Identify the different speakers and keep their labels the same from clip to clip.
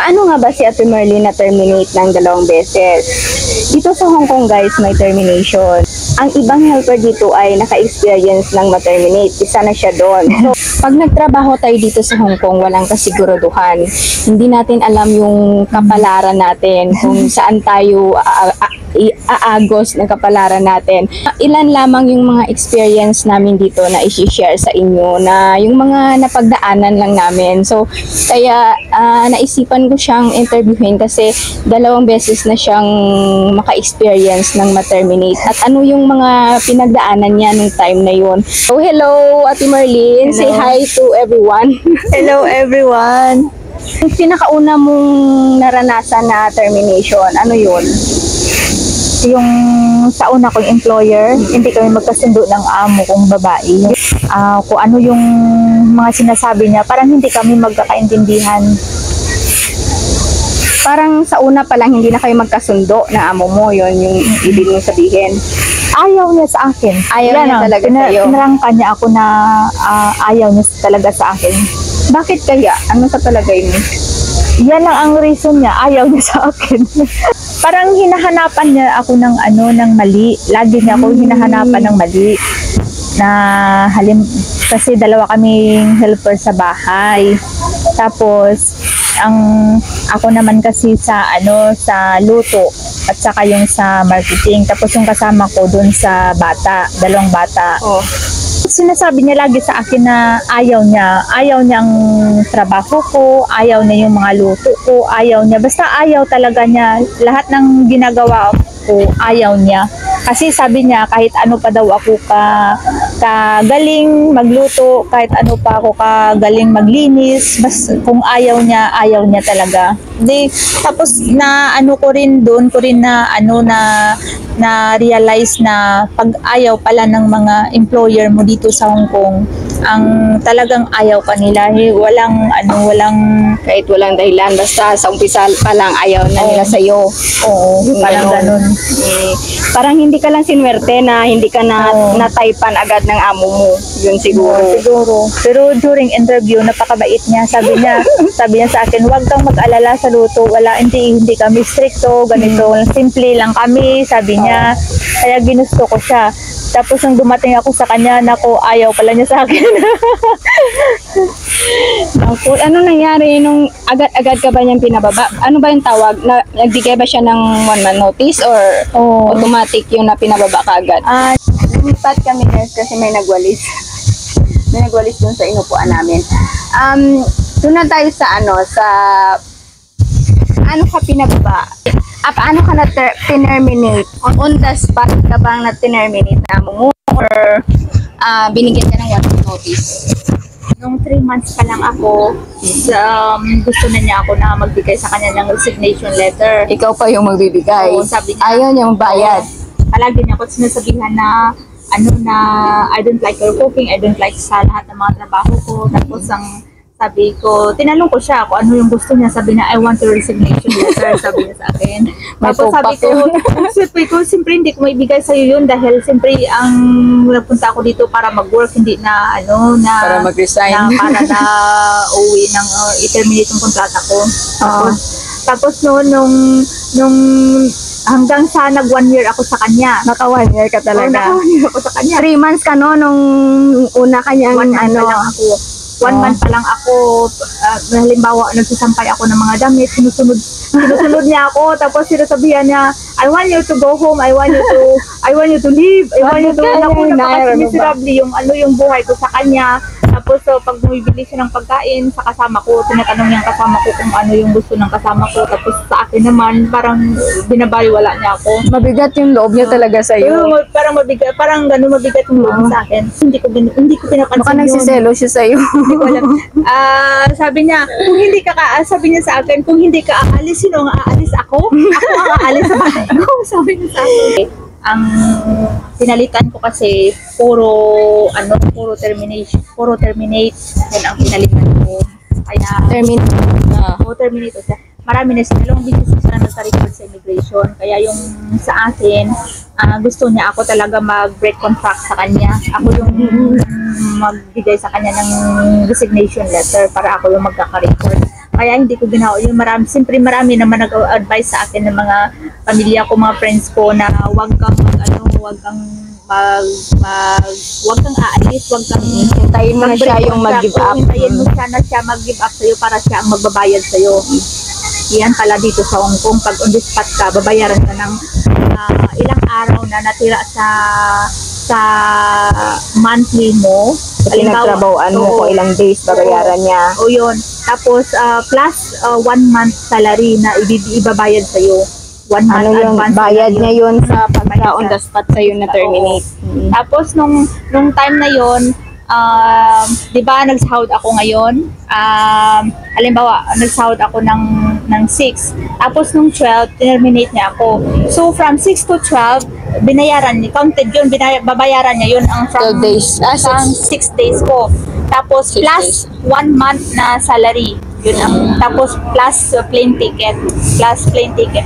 Speaker 1: Paano nga ba si Ate Marlene na-terminate ng 2 beses? Dito sa Hong Kong guys, may termination. Ang ibang helper dito ay naka-experience ng ma-terminate. Isa na siya doon. So, pag nagtrabaho tayo dito sa Hong Kong, walang kasiguraduhan. Hindi natin alam yung kapalaran natin, kung saan tayo aagos ng kapalaran natin. Ilan lamang yung mga experience namin dito na i-share sa inyo, na yung mga napagdaanan lang namin. So, kaya naisipan ko siyang interviewin kasi 2 beses na siyang maka-experience ng ma-terminate. At ano yung mga pinagdaanan niya nung time na yun. So, hello Ate Marlene. Hello. Say hi to everyone.
Speaker 2: Hello everyone.
Speaker 1: Yung pinakauna mong naranasan na termination, ano yun?
Speaker 2: Yung sa una kong employer, hindi kami magkasundo ng amo kong babae. Kung ano yung mga sinasabi niya, parang hindi kami magkakaintindihan.
Speaker 1: Parang sa una pa lang hindi na kayo magkasundo na amo mo, yun yung ibig mong sabihin.
Speaker 2: Ayaw niya sa akin.
Speaker 1: Ayaw niya talaga sa'yo.
Speaker 2: Pinarangka niya ako na ayaw niya talaga sa akin.
Speaker 1: Bakit kaya? Ano sa palagay mo?
Speaker 2: Yan lang ang reason niya, ayaw niya sa akin. Parang hinahanapan niya ako ng mali. Lagi niya ako hinahanapan ng mali. Kasi 2 kaming helper sa bahay. Tapos ako naman kasi sa luto at saka yung sa marketing. Tapos yung kasama ko dun sa 2 bata.
Speaker 1: Oh.
Speaker 2: Sinasabi niya lagi sa akin na ayaw niya ang trabaho ko, ayaw niya yung mga luto ko, ayaw niya. Basta ayaw talaga niya. Lahat ng ginagawa ko, ayaw niya. Kasi sabi niya, kahit ano pa daw ako kagaling magluto, kahit ano pa ako kagaling maglinis, basta kung ayaw niya talaga. Tapos na realize na pag ayaw pala ng mga employer mo dito sa Hong Kong, ang talagang ayaw ka nila, walang
Speaker 1: Kahit walang dahilan, basta sa umpisa pa lang ayaw na nila sa'yo.
Speaker 2: Oo, parang ganun.
Speaker 1: Parang hindi ka lang sinwerte na hindi ka nataypan agad ng amo mo. Yun siguro.
Speaker 2: Siguro. Pero during interview, napakabait niya. Sabi niya sa akin, huwag kang mag-alala sa luto. Hindi kami stricto, ganito. Simple lang kami, sabi niya. Kaya ginusto ko siya. Tapos nung dumating ako sa kanya, ayaw pala niya sa akin.
Speaker 1: Ano nangyari nung agad-agad ka ba niyang pinababa? Ano ba yung tawag? Nagbigay ba siya ng 1 month notice or automatic yung na pinababa ka agad? Lumipat kami nurse kasi may nagwalis. May nagwalis dun sa inupuan namin. Doon na tayo sa ano ka pinababa? Paano ka na-terminate? On the spot ka bang na-terminate na mo? Or binigyan ka ng 1 month notice?
Speaker 2: Nung 3 months pa lang ako, gusto na niya ako na magbigay sa kanya ng resignation letter.
Speaker 1: Ikaw pa yung magbibigay?
Speaker 2: Oo, sabi niya.
Speaker 1: Ayaw niya magbayad?
Speaker 2: Palagi niya ako sinasabihan na I don't like your cooking, I don't like sa lahat ng mga trabaho ko. Tapos sabi ko, tinanong ko siya kung ano yung gusto niya. Sabi niya, I want your resignation letter, sabi niya sa akin. Tapos sabi ko, siyempre hindi ko maibigay sa'yo yun dahil siyempre ang nagpunta ako dito para mag-work, hindi na
Speaker 1: para mag-resign.
Speaker 2: Para na uwi ng i-terminate yung kontrata ko. Tapos nung hanggang sa nag 1 year ako sa kanya.
Speaker 1: Naka 1 year ka talaga?
Speaker 2: Naka 1 year ako sa kanya.
Speaker 1: 3 months ka nung una kanyang
Speaker 2: 1 month pa lang ako. 1 month pa lang ako, halimbawa, nagsasampay ako ng mga damit, sinusunod niya ako, tapos sinasabihan niya, I want you to go home, I want you to leave, I want you to, napaka-miserable yung buhay ko sa kanya. Tapos pag bumibili siya ng pagkain sa kasama ko, tinatanong niya ang kasama ko kung ano yung gusto ng kasama ko. Tapos sa akin naman, parang binabaliwala niya ako.
Speaker 1: Mabigat yung loob niya talaga sa iyo.
Speaker 2: Parang mabigat yung loob sa akin. Hindi ko pinapansin.
Speaker 1: Baka nagsiselo siya sa iyo.
Speaker 2: Hindi ko alam. Sabi niya, sabi niya sa akin, kung hindi ka aalis, sino ang aalis? Ako? Ako ang aalis sa bahay ko. Sabi niya sa akin. Ang pinalitan ko kasi puro terminate. Yan ang pinalitan ko. Kaya na-terminate siya, marami na sila, dalawang beses na sila nagka-report sa immigration. Kaya yung sa akin, gusto niya ako talaga mag-break contract sa kanya. Ako yung magbigay sa kanya ng resignation letter para ako yung magkaka-report. Kaya hindi ko ginawa yun. Siyempre marami naman nag-advise sa akin ng mga pamilya ko, mga friends ko na huwag kang huwag kang aalis, huwag kang
Speaker 1: Hintayin mo na siya yung mag-give up.
Speaker 2: Hintayin mo siya na siya mag-give up sa'yo para siya ang magbabayad sa'yo. Yan pala dito sa Hong Kong, pag on the spot ka, babayaran ka ng ilang araw na natira sa monthly mo.
Speaker 1: Pinagtrabahoan mo kung ilang days babayaran niya.
Speaker 2: O yun. Tapos plus 1 month salary na ibabayad sa'yo. 1 month
Speaker 1: Ano yung
Speaker 2: advance
Speaker 1: bayad
Speaker 2: salary
Speaker 1: niya yun sa pagka
Speaker 2: Bayad
Speaker 1: on
Speaker 2: siya.
Speaker 1: the spot sa'yo na terminate.
Speaker 2: Tapos nung time na yon, 'di ba nagsahod ako ngayon? Halimbawa, nagsahod ako ng 6. Tapos nung 12, terminate niya ako. So from 6 to 12, binayaran niya, counted yun, babayaran niya yun ang from
Speaker 1: 12 days.
Speaker 2: from 6 days ko. Tapos
Speaker 1: 6
Speaker 2: plus
Speaker 1: days.
Speaker 2: 1 month na salary. Yun ang, tapos plus plane ticket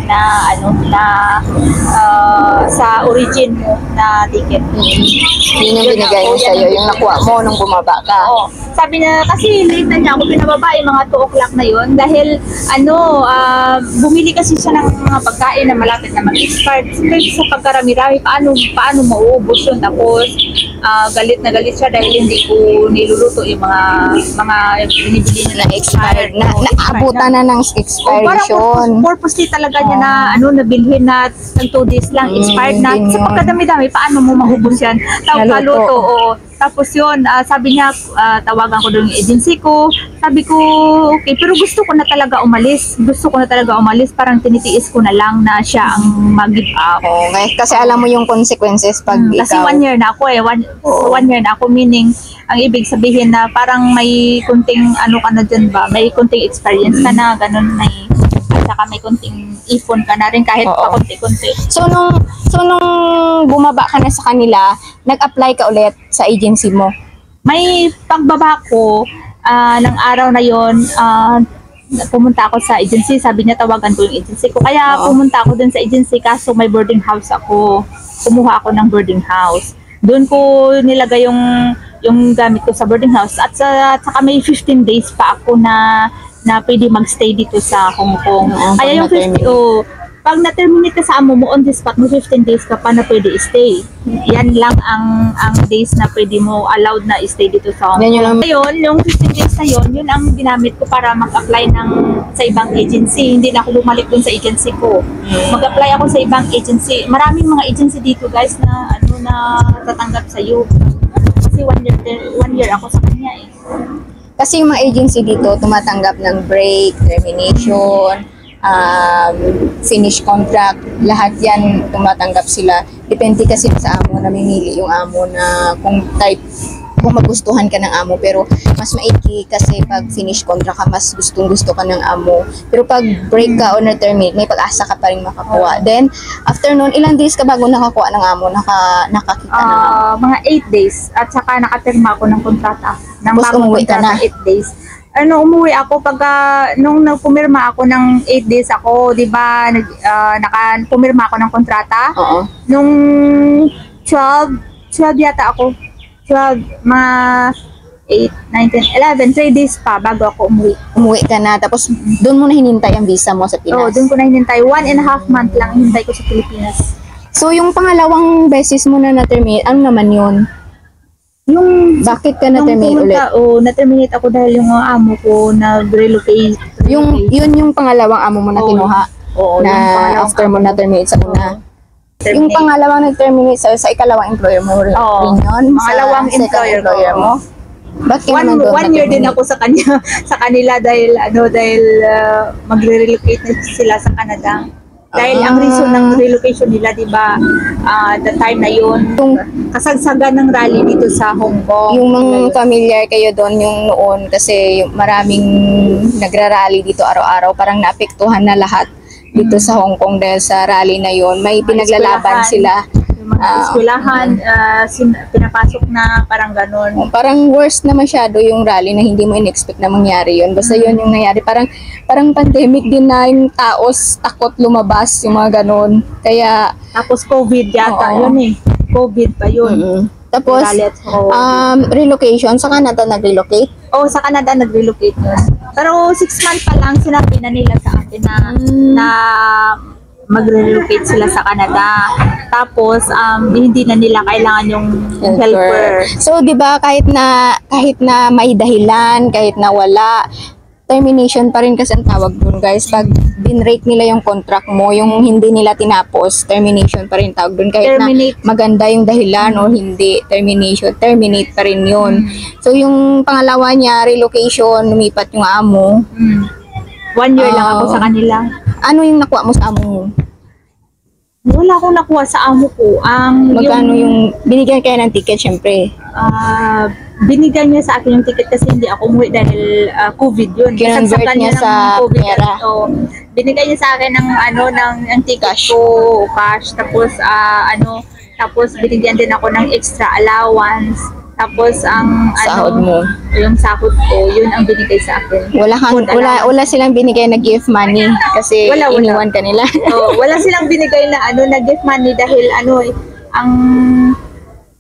Speaker 2: na sa origin mo na ticket.
Speaker 1: Yun yung binigay niya sa'yo, yung nakuha mo nung bumaba ka.
Speaker 2: Oo. Sabi na, kasi late na niya ako pinababa yung mga 2 o'clock na yun dahil bumili kasi siya ng mga pagkain na malapit na mag-expire. Kasi sa pagkarami-rami, paano mauubos yun? Tapos galit na galit siya dahil hindi ko niluluto yung mga binibili niya
Speaker 1: Na expired. Naabutan na ng expiration.
Speaker 2: Parang purposely talaga niya na nabilhin na tag 2 days lang expired na.
Speaker 1: Yun
Speaker 2: Sa
Speaker 1: yun.
Speaker 2: pagkadami-dami, paano mo maubos yan? Tapos
Speaker 1: Naluto.
Speaker 2: kaluto, oo. Tapos yun, sabi niya, tawagan ko doon yung agency ko. Sabi ko, okay, pero gusto ko na talaga umalis. Parang tinitiis ko na lang na siya ang mag-give up.
Speaker 1: Okay. Kasi alam mo yung consequences pag
Speaker 2: Kasi
Speaker 1: ikaw.
Speaker 2: 1 year na ako so 1 year na ako, meaning, ang ibig sabihin na parang may kunting ka na dyan ba? May kunting experience ka na, ganun may, at saka may kunting ipon ka na rin kahit
Speaker 1: Oo.
Speaker 2: pa kunti-kunti.
Speaker 1: So nung bumaba ka na sa kanila, nag-apply ka ulit sa agency mo.
Speaker 2: May pagbaba ko ng araw na yon, pumunta ako sa agency, sabi niya tawagan ko yung agency ko. Kaya
Speaker 1: Oo.
Speaker 2: pumunta ako dun sa agency kaso may boarding house ako. Kumuha ako ng boarding house. Doon ko nilagay yung gamit ko sa boarding house at saka may 15 days pa ako na pwede magstay dito sa Hong Kong.
Speaker 1: Oo,
Speaker 2: Kaya yung 15, pag na-terminate ka sa amo mo on the spot, mo 15 days ka pa na pwede stay. Yan lang ang days na pwede mo allowed na stay dito sa Hong
Speaker 1: Yan yun
Speaker 2: Kong.
Speaker 1: ang-
Speaker 2: Ngayon, yung 15 days na yun ang ginamit ko para mag-apply sa ibang agency. Hindi na ako bumalik dun sa agency ko. Mag-apply ako sa ibang agency. Maraming mga agency dito guys na tatanggap sa iyo. Kasi 1 year ako sa kanya eh.
Speaker 1: Kasi yung mga agency dito tumatanggap ng break, termination, finish contract, lahat yan tumatanggap sila. Depende kasi sa amo, namimili yung amo na kung magustuhan ka ng amo, pero mas maiki kasi pag finish contract ka, mas gusto ka ng amo. Pero pag break ka o na-terminate, may pag-asa ka pa rin makakuha. Then, after nun, ilang days ka bago nakakuha ng amo, nakakita ng amo?
Speaker 2: Mga 8 days at saka nakapirma ako ng kontrata. Ng
Speaker 1: Tapos
Speaker 2: bagong
Speaker 1: umuwi ka
Speaker 2: kontrata,
Speaker 1: na?
Speaker 2: 8 days. Umuwi ako nung nagpumirma ako ng 8 days ako, di ba, pumirma ako ng kontrata.
Speaker 1: Oo.
Speaker 2: Nung 12 yata ako. 12, mga 8, 9, 10, 11, 3 days pa bago ako umuwi.
Speaker 1: Umuwi ka na, tapos doon mo na hinintay ang visa mo sa Pinas.
Speaker 2: Oo, doon ko na hinintay. 1.5 month lang hinintay ko sa Pilipinas.
Speaker 1: So, yung pangalawang beses mo na na-terminate, ano naman yun?
Speaker 2: Yung
Speaker 1: Bakit ka na-terminate ulit?
Speaker 2: na-terminate ako dahil yung amo ko nag-relocate.
Speaker 1: Yun yung pangalawang amo mo na
Speaker 2: Oo.
Speaker 1: kinuha
Speaker 2: Oo,
Speaker 1: na
Speaker 2: yung pangalawang
Speaker 1: after mo
Speaker 2: amo.
Speaker 1: na-terminate sa una. Yung
Speaker 2: Terminate.
Speaker 1: pangalawang nag-terminate sa ikalawang employer mo rin
Speaker 2: Oo.
Speaker 1: yun?
Speaker 2: Pangalawang
Speaker 1: sa second
Speaker 2: employer ko.
Speaker 1: mo? Bakit naman doon
Speaker 2: 1 year din
Speaker 1: na-terminate?
Speaker 2: ako sa kanya sa kanila dahil magre-relocate na sila sa Canada. Dahil ang reason ng relocation nila, 'di ba, the time na 'yon, kasagsagan ng rally dito sa Hong Kong.
Speaker 1: Yung mga familiar kayo doon yung noon kasi yung maraming nagrarally dito araw-araw, parang naapektuhan na lahat dito sa Hong Kong dahil sa rally na yon. May pinaglalaban
Speaker 2: eskwelahan.
Speaker 1: sila.
Speaker 2: Yung mga eskwelahan, pinapasok na, parang ganun.
Speaker 1: Parang worst na masyado yung rally na hindi mo in-expect na mangyari yun. Basta yun yung nangyari. Parang pandemic din na yung taos takot lumabas, yung mga ganun. Kaya,
Speaker 2: Tapos COVID yata,
Speaker 1: Oo.
Speaker 2: yun eh. COVID pa yun.
Speaker 1: tapos,
Speaker 2: Rally at home.
Speaker 1: relocation, sa Canada nag-relocate?
Speaker 2: Sa Canada nag-relocate yun. Pero 6 months pa lang sinabi na nila sa akin na magre-relocate sila sa Canada. Tapos hindi na nila kailangan yung helper.
Speaker 1: So, 'di ba kahit na may dahilan, kahit na wala, termination pa rin kasi ang tawag dun, guys. Pag binrake nila yung contract mo, yung hindi nila tinapos, termination pa rin tawag dun. Kahit
Speaker 2: Terminate.
Speaker 1: na maganda yung dahilan o hindi, terminate pa rin yun. So, yung pangalawa niya, relocation, lumipat yung amo.
Speaker 2: 1 year lang ako sa kanila.
Speaker 1: Ano yung nakuha mo sa amo mo?
Speaker 2: Wala akong nakuha sa amo ko.
Speaker 1: Magkano yung binigyan kayo ng ticket, syempre?
Speaker 2: Binigyan niya sa akin yung ticket kasi hindi ako umuwi dahil COVID yun.
Speaker 1: Kinonvert
Speaker 2: Kasagsagan
Speaker 1: niya
Speaker 2: ng
Speaker 1: sa
Speaker 2: COVID.
Speaker 1: pera.
Speaker 2: So, binigyan niya sa akin ng ticket ko, cash. Tapos, tapos binigyan din ako ng extra allowance. Tapos,
Speaker 1: Sahod mo.
Speaker 2: yung sahod ko, yun ang binigay sa akin.
Speaker 1: Wala silang binigay na gift money kasi
Speaker 2: Wala.
Speaker 1: iniwan ka nila.
Speaker 2: So, wala silang binigay na na gift money dahil ang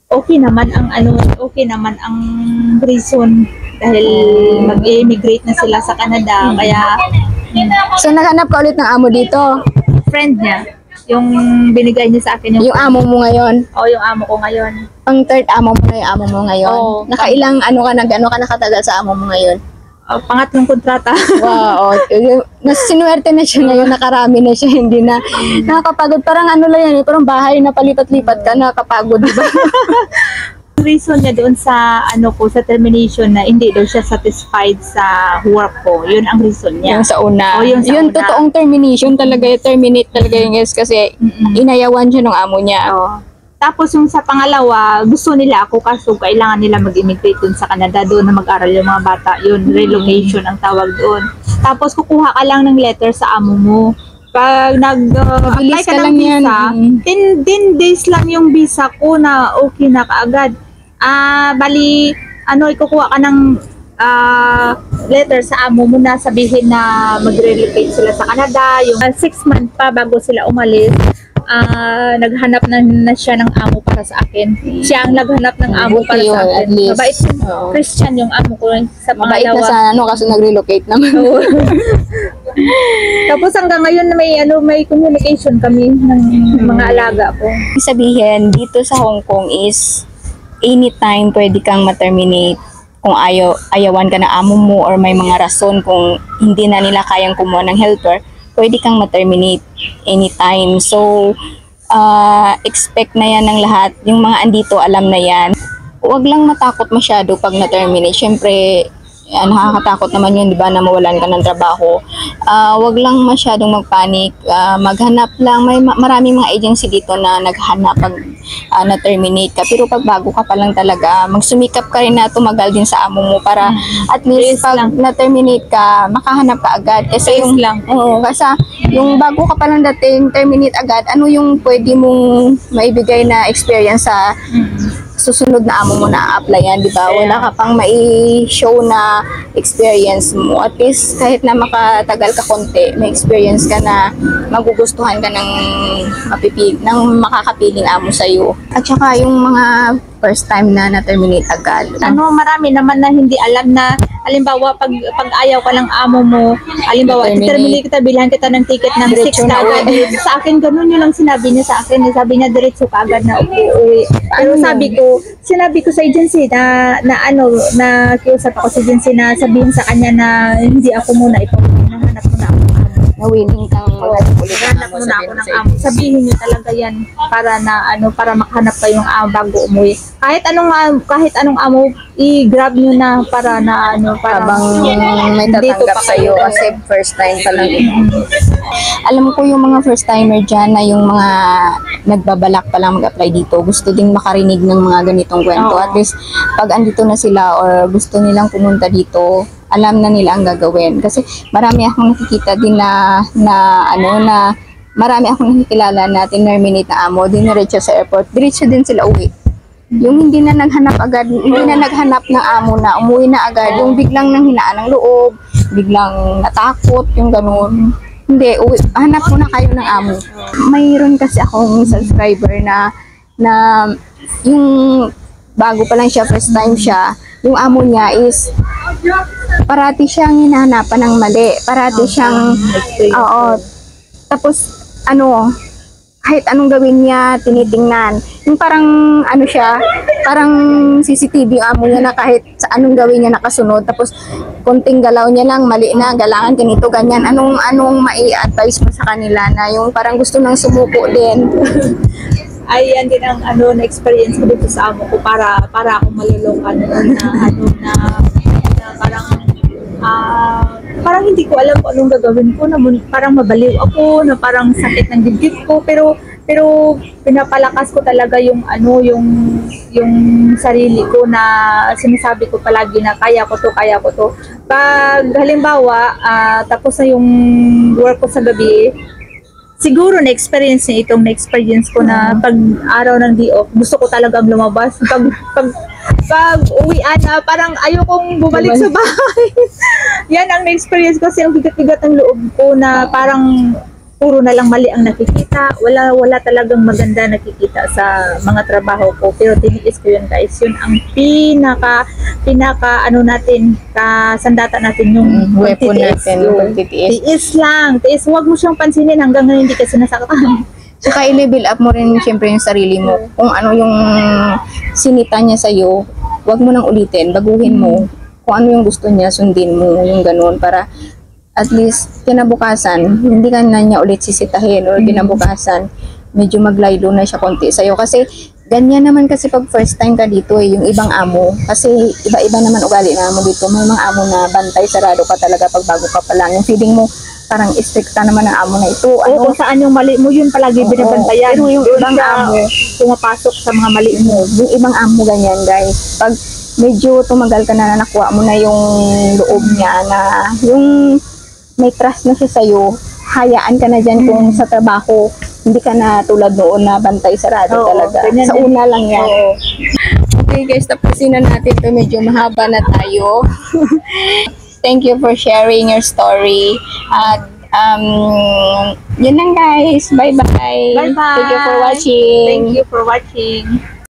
Speaker 2: okay naman ang reason dahil mag-immigrate na sila sa Canada kaya
Speaker 1: So, naghanap ka ulit ng amo dito?
Speaker 2: friend niya yung binigay niya sa akin
Speaker 1: Yung amo mo ngayon?
Speaker 2: yung amo ko ngayon.
Speaker 1: Pang third amo mo na yung amo mo ngayon?
Speaker 2: Oo.
Speaker 1: Nakailang gano'n ka nakatagal sa amo mo ngayon?
Speaker 2: Pangatlong kontrata.
Speaker 1: Wow, sinuwerte na siya ngayon, nakarami na siya, hindi na nakakapagod. Parang lang yan, parang bahay na palipat-lipat ka, nakakapagod, di ba?
Speaker 2: Reason niya doon sa sa termination na hindi daw siya satisfied sa work ko. Yun ang reason niya.
Speaker 1: Yung sa una.
Speaker 2: Yung sa una.
Speaker 1: Totoong termination talaga, terminate talaga yung guys kasi inayawan siya ng amo niya.
Speaker 2: Tapos yung sa pangalawa, gusto nila ako kaso kailangan nila mag-immigrate dun sa Canada doon na mag-aral yung mga bata. Yun, relocation ang tawag doon. Tapos kukuha ka lang ng letter sa amo mo. Pag nag-apply
Speaker 1: Mabilis
Speaker 2: ka
Speaker 1: ka
Speaker 2: ng
Speaker 1: lang yan.
Speaker 2: visa, 10 days lang yung visa ko na okay na kaagad. Bali, ikukuha ka ng letter sa amo mo na sabihin na mag-relocate sila sa Canada. Yung 6 months pa bago sila umalis, naghanap na siya ng amo para sa akin. Siya ang naghanap ng amo para
Speaker 1: Buti
Speaker 2: sa
Speaker 1: yun,
Speaker 2: akin.
Speaker 1: at least.
Speaker 2: Mabait yung
Speaker 1: Oo.
Speaker 2: Christian yung amo ko sa
Speaker 1: Mabait na
Speaker 2: pangalawa.
Speaker 1: sa kasi nag-relocate naman.
Speaker 2: Tapos hanggang ngayon may communication kami ng mga alaga ko.
Speaker 1: Ibig sabihin, dito sa Hong Kong is anytime pwede kang ma-terminate kung ayawan ka ng amo mo or may mga rason kung hindi na nila kayang kumuha ng helper, pwede kang ma-terminate anytime. So, expect na yan ng lahat. Yung mga andito, alam na yan. Huwag lang matakot masyado pag na-terminate. Siyempre, nakakatakot naman yun, di ba, na mawalan ka ng trabaho. Huwag lang masyadong magpanik. Maghanap lang. May maraming mga agency dito na naghanap pag na-terminate ka. Pero pag bago ka pa lang talaga, magsumikap ka rin na tumagal din sa amo mo para at least pag na-terminate ka, makahanap ka agad. Kasi yung, oo, kasi yung bago ka pa lang dating, terminate agad, ano yung pwede mong maibigay na experience sa susunod na amo mo na applyan, di ba? Wala ka pang mai-show na experience mo. At least kahit na makatagal ka konti, may experience ka na magugustuhan ka ng makakapiling amo sa'yo. At saka yung mga first time na na-terminate agad.
Speaker 2: Marami naman na hindi alam na halimbawa pag ayaw ka ng amo mo, halimbawa terminate kita, bilhan kita ng ticket ng 6
Speaker 1: Diretso na
Speaker 2: agad. Sa akin ganun yun lang sinabi niya sa akin. Sabi niya diretso ka agad na uuwi. Pero sinabi ko sa agency na kiusap ako sa agency na sabihin sa kanya na hindi ako muna nahanap mo na ako.
Speaker 1: Na willing kang maghanap ulit ng
Speaker 2: Hanap
Speaker 1: amo,
Speaker 2: mo na ako
Speaker 1: sabihin
Speaker 2: ng
Speaker 1: sa
Speaker 2: amo. Sabihin niyo talaga yan para makahanap pa yung amo bago umuwi. Kahit anong amo, i-grab niyo na para
Speaker 1: habang may
Speaker 2: dito
Speaker 1: tatanggap
Speaker 2: pa
Speaker 1: sa'yo
Speaker 2: kayo.
Speaker 1: kasi first time pa lang. Alam ko yung mga first timer dyan na yung mga nagbabalak pa lang mag-apply dito, gusto ding makarinig ng mga ganitong kwento.
Speaker 2: Oo.
Speaker 1: At least pag andito na sila or gusto nilang pumunta dito, alam na nila ang gagawin. Kasi marami akong nakikita din na marami akong nakikilala na terminate na amo, diniretso sa airport, diretso din sila uwi. Yung hindi na naghanap agad, hindi na naghanap ng amo na umuwi na agad, yung biglang nang hinaan ng loob, biglang natakot, yung ganun. Hindi, uwi, hanap muna kayo ng amo. Mayroon kasi akong subscriber na yung bago pa lang siya, first time siya, yung amo niya is parati siyang hinahanapan ng mali. Parati siyang, oo. Tapos, kahit anong gawin niya, tinitingnan. Yung parang, siya, parang CCTV yung amo niya na kahit sa anong gawin niya nakasunod. Tapos, konting galaw niya lang, mali na, galangan, ganito, ganyan. Anong mai-advise mo sa kanila na yung parang gusto nang sumuko din?
Speaker 2: Ay, yan din ang na-experience ko dito sa amo ko para ako malulokan na parang hindi ko alam kung anong gagawin ko, na parang mabaliw ako, na parang sakit ng dibdib ko, pero pinapalakas ko talaga yung sarili ko, na sinasabi ko palagi na kaya ko to. Pag halimbawa, tapos na yung work ko sa gabi, siguro na-experience ko na pag araw ng day off, gusto ko talagang lumabas. Pag uwian na, parang ayokong bumalik sa bahay. Yan ang na-experience ko, kasi ang bigat-bigat ng loob ko, na parang puro na lang mali ang nakikita. Wala talagang maganda nakikita sa mga trabaho ko. Pero tiniis ko yun, guys. Yun ang pinaka natin, kasandata natin, yung
Speaker 1: Weapon
Speaker 2: pagtitiis.
Speaker 1: natin, yung pagtitiis.
Speaker 2: Tiis lang. Tiis. Huwag mo siyang pansinin hanggang ngayon hindi ka sinasaktan.
Speaker 1: Saka i-level up mo rin siyempre yung sarili mo. Kung ano yung sinita niya sa'yo, huwag mo nang ulitin, baguhin mo. Kung ano yung gusto niya, sundin mo, yung ganun, para at least kinabukasan, hindi ka na niya ulit sisitahin, or kinabukasan, medyo maglaylo na siya konti sa'yo. Kasi ganyan naman kasi pag first time ka dito, yung ibang amo, kasi iba-iba naman ugali na amo dito. May mga amo na bantay, sarado ka talaga pag bago ka pa lang. Yung feeling mo, parang stricta naman ang amo na ito.
Speaker 2: Kung saan yung mali mo, yun palagi binabantayan.
Speaker 1: Pero yung ibang amo,
Speaker 2: pumapasok sa mga mali mo.
Speaker 1: yung ibang amo ganyan, guys. Pag medyo tumagal ka na, nakuha mo na yung loob niya, na yung may trust na siya sa'yo, hayaan ka na dyan kung sa trabaho, hindi ka na tulad noon na bantay sarado talaga. Sa una lang yan. Okay guys, tapusin na natin ito. Medyo mahaba na tayo. Thank you for sharing your story. At yun lang guys. Bye-bye.
Speaker 2: Bye-bye.
Speaker 1: Thank you for watching.
Speaker 2: Thank you for watching.